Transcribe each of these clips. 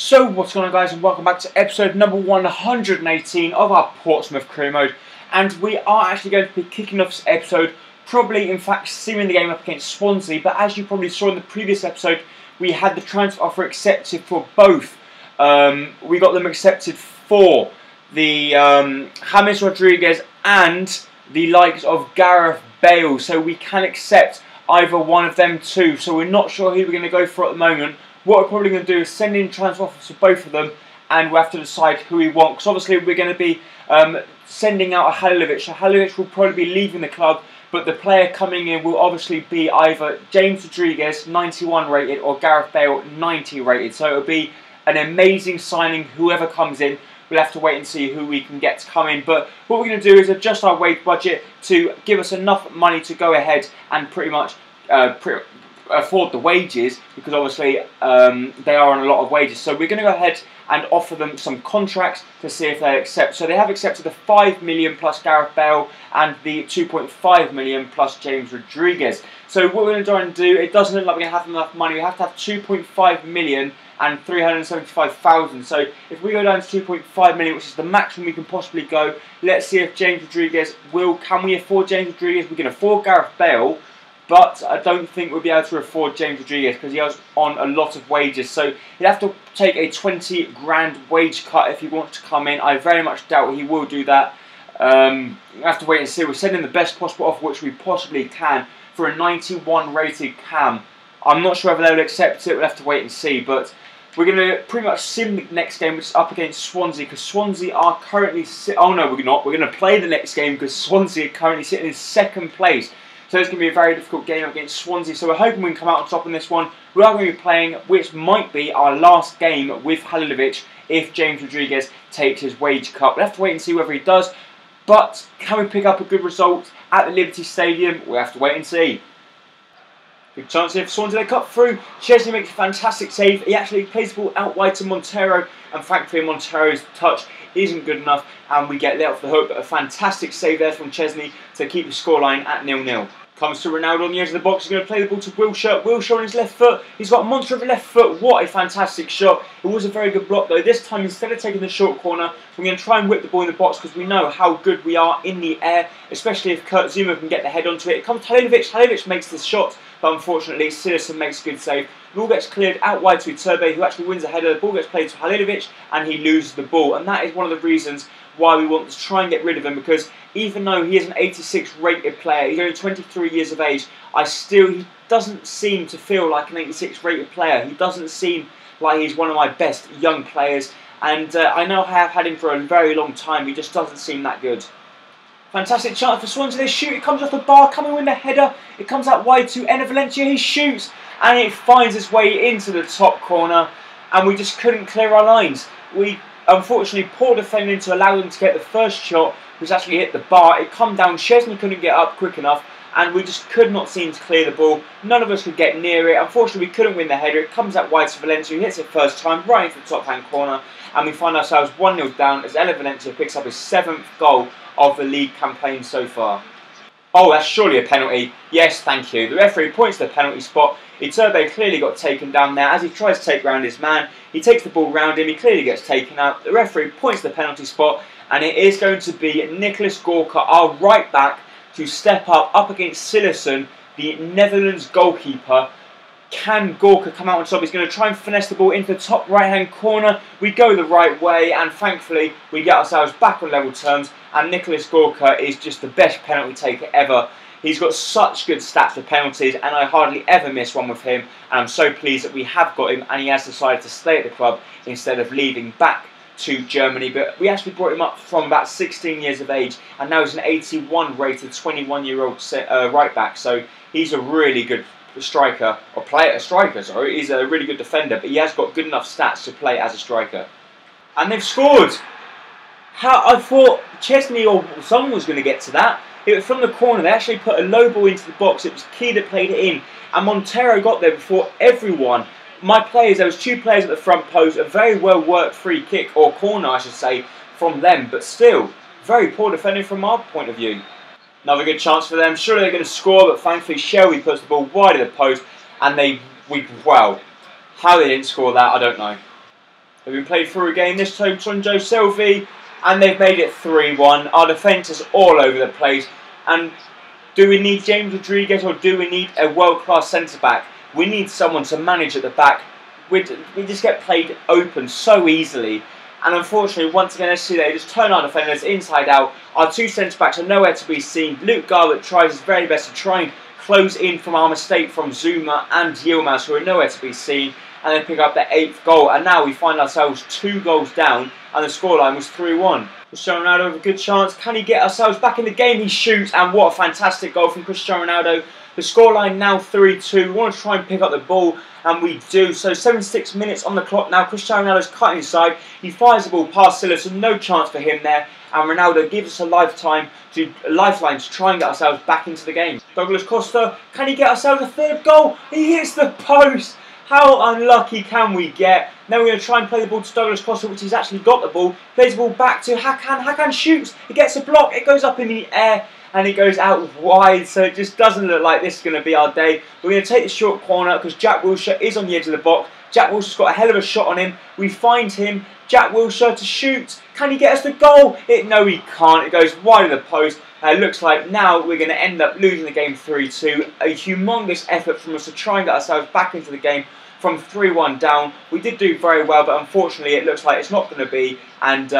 So what's going on, guys, and welcome back to episode number 118 of our Portsmouth career mode. And we are actually going to be kicking off this episode, probably in fact seeing the game up against Swansea. But as you probably saw in the previous episode, we had the transfer offer accepted for both. We got them accepted for the James Rodriguez and the likes of Gareth Bale. So we can accept either one of them two. So we're not sure who we're going to go for at the moment. What we're probably going to do is send in transfer offers for both of them, and we'll have to decide who we want. Because obviously we're going to be sending out a Halilovic. So Halilovic will probably be leaving the club, but the player coming in will obviously be either James Rodriguez, 91 rated, or Gareth Bale, 90 rated. So it'll be an amazing signing, whoever comes in. We'll have to wait and see who we can get to come in. But what we're going to do is adjust our wage budget to give us enough money to go ahead and pretty much afford the wages, because obviously they are on a lot of wages. So we're going to go ahead and offer them some contracts to see if they accept. So they have accepted the 5 million plus Gareth Bale and the 2.5 million plus James Rodriguez. So what we're going to try and do, it doesn't look like we're going to have enough money. We have to have 2.5 million and 375,000. So if we go down to 2.5 million, which is the maximum we can possibly go, let's see if James Rodriguez can we afford James Rodriguez? We can afford Gareth Bale, but I don't think we'll be able to afford James Rodriguez because he has on a lot of wages. So he'd have to take a 20 grand wage cut if he wants to come in. I very much doubt he will do that. We'll have to wait and see. We're sending the best possible offer which we possibly can for a 91 rated cam. I'm not sure if they'll accept it. We'll have to wait and see. But we're going to pretty much sim the next game, which is up against Swansea, because Swansea are currently... Oh no, we're not. We're going to play the next game because Swansea are currently sitting in second place. So it's going to be a very difficult game against Swansea. So we're hoping we can come out on top in this one. We are going to be playing, which might be our last game with Halilovic if James Rodriguez takes his wage cut. We'll have to wait and see whether he does. But can we pick up a good result at the Liberty Stadium? We'll have to wait and see. Big chance here for Swansea. They cut through. Chesney makes a fantastic save. He actually plays the ball out wide to Montero, and thankfully Montero's touch isn't good enough, and we get let off the hook. But a fantastic save there from Chesney to keep the scoreline at 0-0. Comes to Ronaldo on the edge of the box. He's going to play the ball to Wilshere. Wilshere on his left foot. He's got a monster of a left foot. What a fantastic shot. It was a very good block though. This time, instead of taking the short corner, we're going to try and whip the ball in the box because we know how good we are in the air, especially if Kurt Zouma can get the head onto it. It comes to Halilovic. Halilovic makes the shot, but unfortunately Silerson makes a good save. The ball gets cleared out wide to Iturbe, who actually wins a header. The ball gets played to Halilovic, and he loses the ball. And that is one of the reasons why we want to try and get rid of him, because even though he is an 86 rated player, he's only 23 years of age, he doesn't seem to feel like an 86 rated player. He doesn't seem like he's one of my best young players, and I know I have had him for a very long time. He just doesn't seem that good. Fantastic chance for Swansea. They shoot. It comes off the bar, coming with the header. It comes out wide to Enner Valencia. He shoots, and it finds its way into the top corner, and we just couldn't clear our lines. Unfortunately, poor defending to allow them to get the first shot, which actually hit the bar. It come down. Chesney couldn't get up quick enough, and we just could not seem to clear the ball. None of us could get near it. Unfortunately, we couldn't win the header. It comes out wide to Valencia, who hits it first time right into the top-hand corner, and we find ourselves 1-0 down as Enner Valencia picks up his 7th goal of the league campaign so far. Oh, that's surely a penalty. Yes, thank you. The referee points to the penalty spot. Iturbe clearly got taken down there as he tries to take round his man. He takes the ball round him. He clearly gets taken out. The referee points to the penalty spot, and it is going to be Nicholas Gorka, our right back, to step up against Silerson, the Netherlands goalkeeper. Can Gorka come out on top? He's going to try and finesse the ball into the top right-hand corner. We go the right way, and thankfully we get ourselves back on level terms, and Nicholas Gorka is just the best penalty taker ever. He's got such good stats for penalties, and I hardly ever miss one with him, and I'm so pleased that we have got him, and he has decided to stay at the club instead of leaving back to Germany. But we actually brought him up from about 16 years of age, and now he's an 81 rated 21-year-old right back, so he's a really good striker, sorry. He's a really good defender, but he has got good enough stats to play as a striker. And they've scored! I thought Chesney or someone was going to get to that. It was from the corner. They actually put a low ball into the box. It was Key that played it in, and Montero got there before everyone. There was 2 players at the front post, a very well worked free kick, or corner I should say, from them, but still, very poor defending from our point of view. Another good chance for them. Surely they're going to score, but thankfully Shelby puts the ball wide of the post, and well, how they didn't score that, I don't know. They've been played through again, this time Sonjo Selvi, and they've made it 3-1. Our defence is all over the place. And do we need James Rodriguez or do we need a world-class centre-back? We need someone to manage at the back. We just get played open so easily. And unfortunately, once again, let's see they just turn our defenders inside out. Our two centre-backs are nowhere to be seen. Luke Garbutt tries his very best to try and close in from our mistake from Zuma and Yilmaz, who are nowhere to be seen. And they pick up their 8th goal. And now we find ourselves 2 goals down. And the scoreline was 3-1. Cristiano Ronaldo with a good chance. Can he get ourselves back in the game? He shoots. And what a fantastic goal from Cristiano Ronaldo. The scoreline now 3-2. We want to try and pick up the ball. And we do. So 76 minutes on the clock now. Cristiano Ronaldo's cut inside. He fires the ball past Silas. No chance for him there. And Ronaldo gives us a lifeline to try and get ourselves back into the game. Douglas Costa. Can he get ourselves a 3rd goal? He hits the post. How unlucky can we get? Now we're going to try and play the ball to Douglas Costa, which he's actually got the ball. Plays the ball back to Hakan. Hakan shoots. He gets a block. It goes up in the air and it goes out wide. So it just doesn't look like this is going to be our day. We're going to take the short corner because Jack Wilshere is on the edge of the box. Jack Wilshere's got a hell of a shot on him. We find him. Jack Wilshere to shoot. Can he get us the goal? No, he can't. It goes wide of the post. It looks like now we're going to end up losing the game 3-2. A humongous effort from us to try and get ourselves back into the game. From 3-1 down, we did do very well, but unfortunately it looks like it's not going to be. And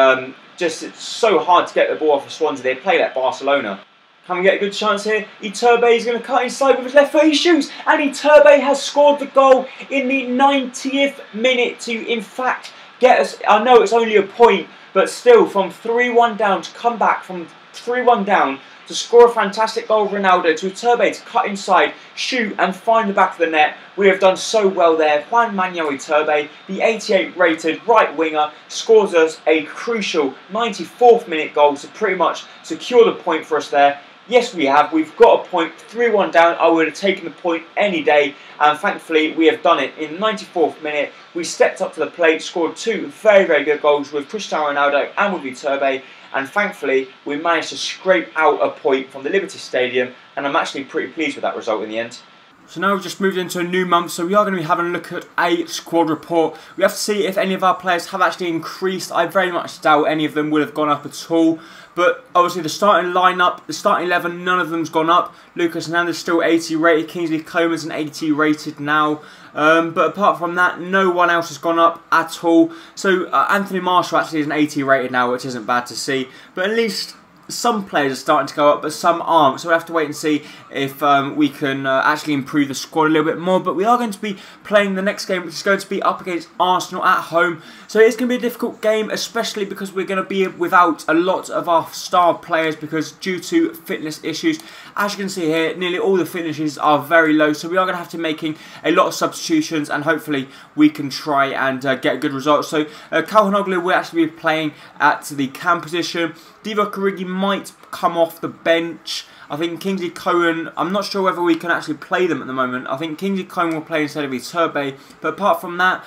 just it's so hard to get the ball off of Swansea. They play like Barcelona. Can we get a good chance here? Iturbe is going to cut inside with his left foot. He shoots, and Iturbe has scored the goal in the 90th minute to, in fact, get us. I know it's only a point, but still, from 3-1 down to come back from 3-1 down. To score a fantastic goal of Ronaldo, to Iturbe to cut inside, shoot and find the back of the net. We have done so well there. Juan Manuel Iturbe, the 88 rated right winger, scores us a crucial 94th minute goal to pretty much secure the point for us there. Yes, we have. We've got a point, 3-1 down. I would have taken the point any day. And thankfully, we have done it. In the 94th minute, we stepped up to the plate, scored 2 very, very good goals with Cristiano Ronaldo and with Iturbe. And thankfully, we managed to scrape out a point from the Liberty Stadium. And I'm actually pretty pleased with that result in the end. So now we've just moved into a new month, so we are going to be having a look at a squad report. We have to see if any of our players have actually increased. I very much doubt any of them would have gone up at all. But obviously the starting lineup, the starting 11, none of them's gone up. Lucas Hernandez still 80 rated, Kingsley Coman's an 80 rated now. But apart from that, no one else has gone up at all. So Anthony Marshall actually is an 80 rated now, which isn't bad to see. But at least some players are starting to go up, but some aren't. So we have to wait and see if we can actually improve the squad a little bit more. But we are going to be playing the next game, which is going to be up against Arsenal at home. So it's going to be a difficult game, especially because we're going to be without a lot of our star players because due to fitness issues. As you can see here, nearly all the finishes are very low. So we are going to have to be making a lot of substitutions and hopefully we can try and get a good result. So Calhanoglu will actually be playing at the cam position. Divock Origi might come off the bench. I think Kingsley Coman, I'm not sure whether we can actually play them at the moment. I think Kingsley Coman will play instead of Iturbe. But apart from that,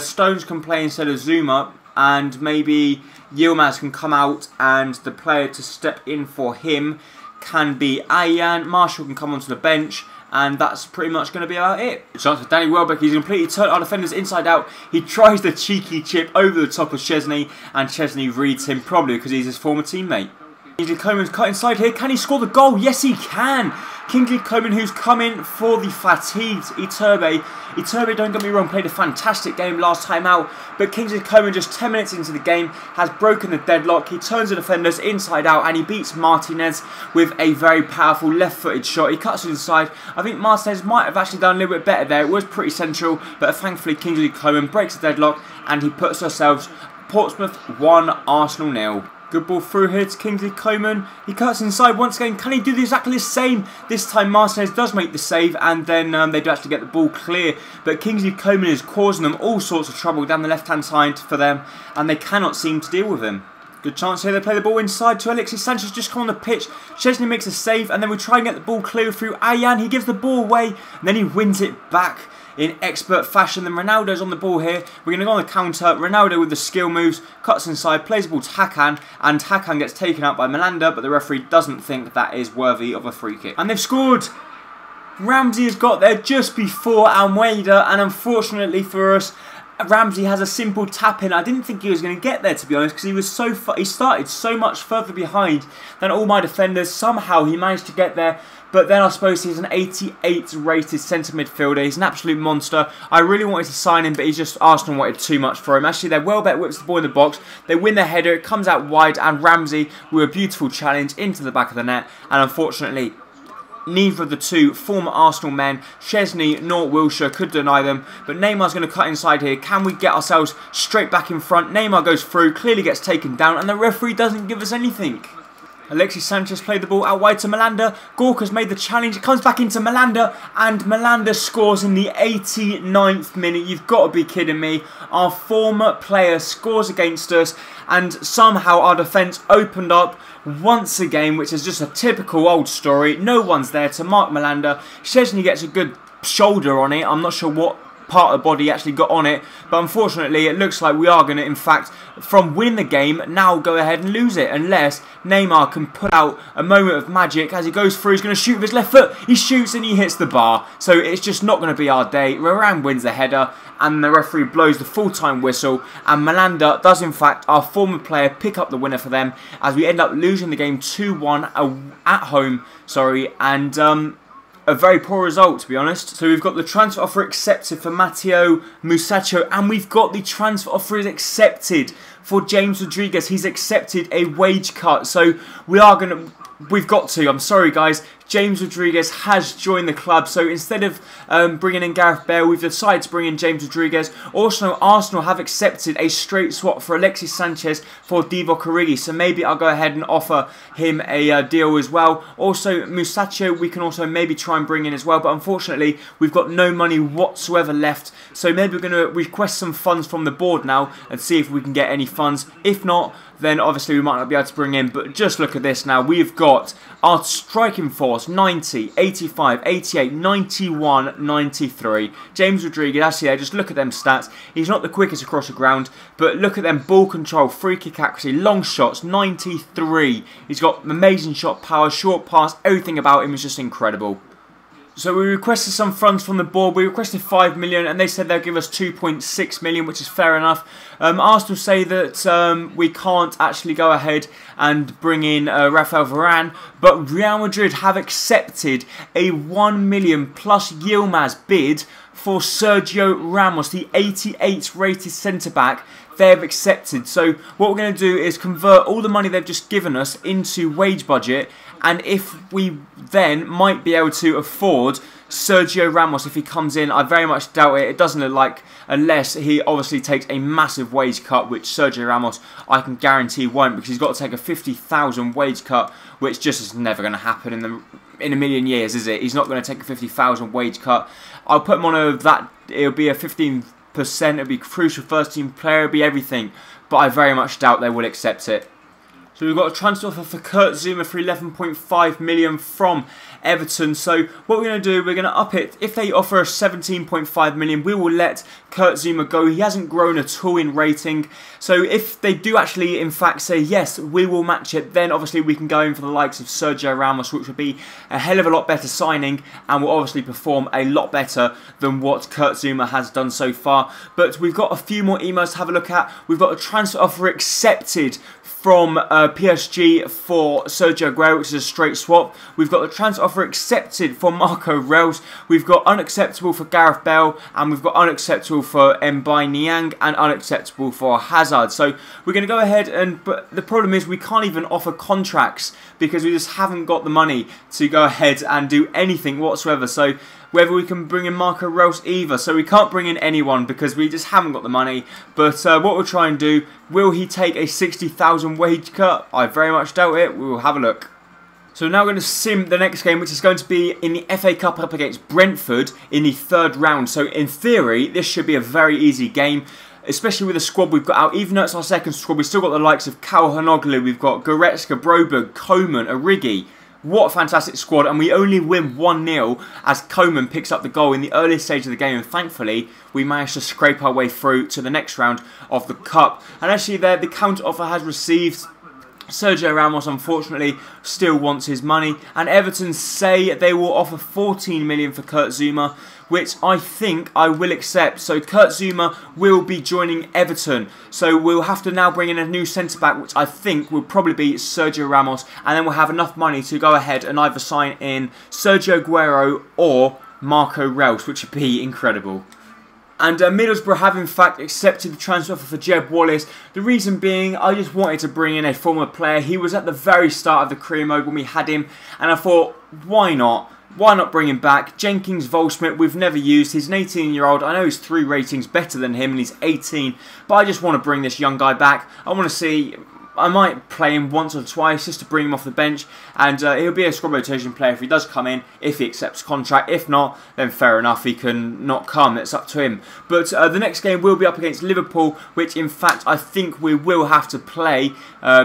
Stones can play instead of Zuma. And maybe Yilmaz can come out and the player to step in for him can be Ayan. Marshall can come onto the bench. And that's pretty much going to be about it. Chance for Danny Welbeck. He's completely turned our defenders inside out. He tries the cheeky chip over the top of Chesney. And Chesney reads him probably because he's his former teammate. Kingsley Coman's cut inside here. Can he score the goal? Yes, he can. Kingsley Coman, who's come in for the fatigued Iturbe. Iturbe, don't get me wrong, played a fantastic game last time out. But Kingsley Coman, just 10 minutes into the game, has broken the deadlock. He turns the defenders inside out and he beats Martinez with a very powerful left-footed shot. He cuts to the side. I think Martinez might have actually done a little bit better there. It was pretty central, but thankfully Kingsley Coman breaks the deadlock and he puts ourselves Portsmouth 1, Arsenal 0. Good ball through here to Kingsley Coman. He cuts inside once again. Can he do exactly the same? This time Martinez does make the save and then they do actually get the ball clear. But Kingsley Coman is causing them all sorts of trouble down the left-hand side for them and they cannot seem to deal with him. Good chance here. They play the ball inside to Alexis Sanchez. Just come on the pitch. Chesney makes a save and then we try and get the ball clear through Ayan. He gives the ball away and then he wins it back in expert fashion. Then Ronaldo's on the ball here. We're going to go on the counter. Ronaldo with the skill moves, cuts inside, plays the ball to Hakan, and Hakan gets taken out by Melanda, but the referee doesn't think that is worthy of a free kick. And they've scored! Ramsey has got there just before Almeida, and unfortunately for us, Ramsey has a simple tap in. I didn't think he was going to get there, to be honest, because he started so much further behind than all my defenders. Somehow he managed to get there. But then I suppose he's an 88 rated centre midfielder. He's an absolute monster. I really wanted to sign him, but he's just Arsenal wanted too much for him. Actually, they're Welbeck whips the ball in the box. They win the header. It comes out wide, and Ramsey with a beautiful challenge into the back of the net. And unfortunately, neither of the two former Arsenal men, Chesney nor Wilshere, could deny them. But Neymar's going to cut inside here. Can we get ourselves straight back in front? Neymar goes through, clearly gets taken down, and the referee doesn't give us anything. Alexis Sanchez played the ball out wide to Malanda. Gorka's made the challenge. It comes back into Malanda. And Malanda scores in the 89th minute. You've got to be kidding me. Our former player scores against us. And somehow our defence opened up once again, which is just a typical old story. No one's there to mark Malanda. Chesney gets a good shoulder on it. I'm not sure what part of the body actually got on it, but unfortunately it looks like we are going to, in fact, from winning the game, now go ahead and lose it, unless Neymar can put out a moment of magic as he goes through. He's going to shoot with his left foot, he shoots and he hits the bar, so it's just not going to be our day. Varane wins the header and the referee blows the full-time whistle, and Malanda does, in fact, our former player, pick up the winner for them as we end up losing the game 2-1 at home, and a very poor result, to be honest. So we've got the transfer offer accepted for Matteo Musacchio, and we've got the transfer offer accepted for James Rodriguez. He's accepted a wage cut, so we've got to. I'm sorry, guys. James Rodriguez has joined the club, so instead of bringing in Gareth Bale, we've decided to bring in James Rodriguez. Also, Arsenal have accepted a straight swap for Alexis Sanchez for Divock Origi, so maybe I'll go ahead and offer him a deal as well. Also, Musacchio we can also maybe try and bring in as well, but unfortunately we've got no money whatsoever left, so maybe we're going to request some funds from the board now and see if we can get any funds. If not, then obviously we might not be able to bring in, but just look at this now. We've got our striking force, 90, 85, 88, 91, 93. James Rodriguez, actually, just look at them stats. He's not the quickest across the ground, but look at them ball control, free kick accuracy, long shots, 93. He's got amazing shot power, short pass, everything about him is just incredible. So we requested some funds from the board. We requested 5 million and they said they'll give us 2.6 million, which is fair enough. Arsenal say that we can't actually go ahead and bring in Rafael Varane, but Real Madrid have accepted a 1 million plus Yilmaz bid for Sergio Ramos, the 88 rated centre-back. They've accepted. So what we're going to do is convert all the money they've just given us into wage budget, and if we then might be able to afford Sergio Ramos if he comes in. I very much doubt it. It doesn't look like, unless he obviously takes a massive wage cut, which Sergio Ramos I can guarantee won't, because he's got to take a 50,000 wage cut, which just is never going to happen in a million years, is it? He's not going to take a 50,000 wage cut. I'll put him on that. It'll be a 15%. It'll be crucial first team player. It'll be everything, but I very much doubt they will accept it. So we've got a transfer offer for Kurt Zouma for 11.5 million from Everton. So what we're going to do, we're going to up it. If they offer us 17.5 million, we will let Kurt Zouma go. He hasn't grown at all in rating. So if they do actually, in fact, say yes, we will match it, then obviously we can go in for the likes of Sergio Ramos, which would be a hell of a lot better signing and will obviously perform a lot better than what Kurt Zouma has done so far. But we've got a few more emails to have a look at. We've got a transfer offer accepted from PSG for Sergio Aguero, which is a straight swap. We've got the transfer offer accepted for Marco Reus. We've got unacceptable for Gareth Bale, and we've got unacceptable for Mbaye Niang, and unacceptable for Hazard. So we're going to go ahead and, but the problem is we can't even offer contracts because we just haven't got the money to go ahead and do anything whatsoever. So whether we can bring in Marco Reus either. So we can't bring in anyone because we just haven't got the money. But what we'll try and do, will he take a 60,000 wage cut? I very much doubt it. We will have a look. So now we're going to sim the next game, which is going to be in the FA Cup up against Brentford in the third round. So in theory, this should be a very easy game, especially with the squad we've got out. Even though it's our second squad, we've still got the likes of Calhanoglu, we've got Goretzka, Broberg, Coman, Origi. What a fantastic squad, and we only win 1-0 as Coman picks up the goal in the early stage of the game, and thankfully we managed to scrape our way through to the next round of the Cup. And actually there, the counter offer has received Sergio Ramos, unfortunately, still wants his money, and Everton say they will offer 14 million for Kurt Zouma, which I think I will accept. So Kurt Zouma will be joining Everton. So we'll have to now bring in a new centre-back, which I think will probably be Sergio Ramos, and then we'll have enough money to go ahead and either sign in Sergio Aguero or Marco Reus, which would be incredible. And Middlesbrough have in fact accepted the transfer offer for Jeb Wallace. The reason being, I just wanted to bring in a former player. He was at the very start of the career mode when we had him, and I thought, why not? Why not bring him back? Jenkins Volsmith, we've never used. He's an 18-year-old. I know he's 3 ratings better than him, and he's 18. But I just want to bring this young guy back. I want to see. I might play him once or twice just to bring him off the bench, and he'll be a squad rotation player if he does come in, if he accepts contract. If not, then fair enough, he can not come, it's up to him. But the next game will be up against Liverpool, which in fact I think we will have to play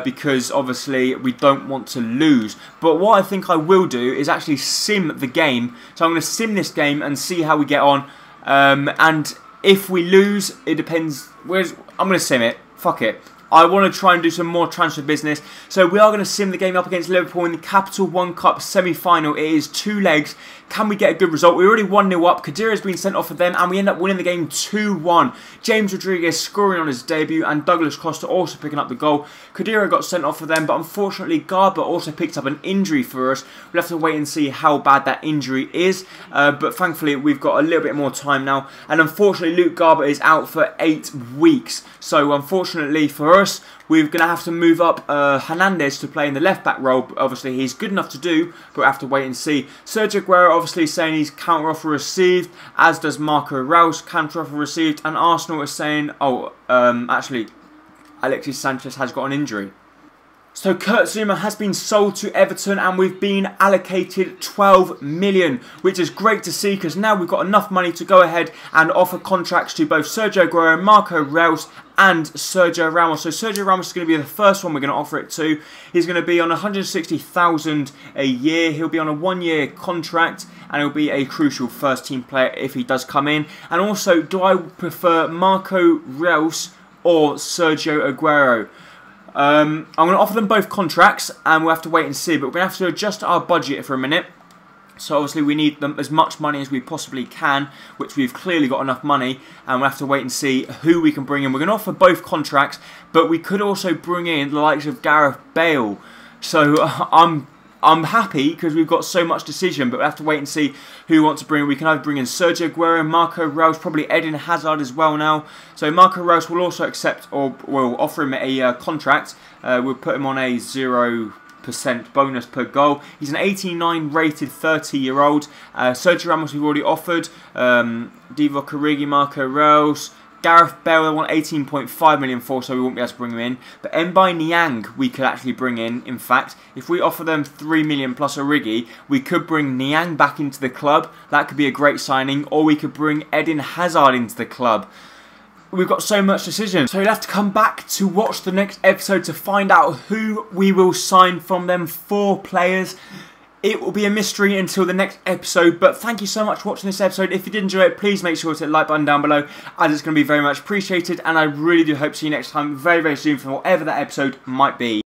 because obviously we don't want to lose. But what I think I will do is actually sim the game, so I'm going to sim this game and see how we get on, and if we lose, it depends. I'm going to sim it, fuck it. I want to try and do some more transfer business. So we are going to sim the game up against Liverpool in the Capital One Cup semi-final. It is 2 legs. Can we get a good result? We're already 1-0 up. Khedira has been sent off for them, and we end up winning the game 2-1. James Rodriguez scoring on his debut, and Douglas Costa also picking up the goal. Khedira got sent off for them, but unfortunately Garber also picked up an injury for us. We'll have to wait and see how bad that injury is, but thankfully we've got a little bit more time now. And unfortunately Luke Garber is out for 8 weeks. So unfortunately for us, we're going to have to move up Hernandez to play in the left-back role. Obviously, he's good enough to do, but we'll have to wait and see. Sergio Aguero obviously saying he's counter-offer received, as does Marco Reus, counter-offer received. And Arsenal is saying, actually, Alexis Sanchez has got an injury. So Kurt Zouma has been sold to Everton, and we've been allocated 12 million, which is great to see because now we've got enough money to go ahead and offer contracts to both Sergio Aguero, Marco Reus and Sergio Ramos. So Sergio Ramos is going to be the first one we're going to offer it to. He's going to be on 160,000 a year. He'll be on a 1-year contract, and he'll be a crucial first team player if he does come in. And also, do I prefer Marco Reus or Sergio Aguero? I'm going to offer them both contracts, and we'll have to wait and see, but we're going to have to adjust our budget for a minute. So obviously we need them as much money as we possibly can, which we've clearly got enough money, and we'll have to wait and see who we can bring in. We're going to offer both contracts, but we could also bring in the likes of Gareth Bale. So I'm happy because we've got so much decision, but we'll have to wait and see who we want to bring in. We can either bring in Sergio Aguero, Marco Reus, probably Eden Hazard as well now. So Marco Reus will also accept, or we'll offer him a contract. We'll put him on a 0% bonus per goal. He's an 89 rated 30-year-old. Sergio Ramos we've already offered. Divock Origi, Marco Reus. Gareth Bale, I want 18.5 million for, so we won't be able to bring him in. But Mbai Niang we could actually bring in fact. If we offer them 3 million plus Origi, we could bring Niang back into the club. That could be a great signing. Or we could bring Eden Hazard into the club. We've got so much decision. So you'll have to come back to watch the next episode to find out who we will sign from them 4 players. It will be a mystery until the next episode, but thank you so much for watching this episode. If you did enjoy it, please make sure to hit the like button down below, as it's going to be very much appreciated, and I really do hope to see you next time very, very soon for whatever that episode might be.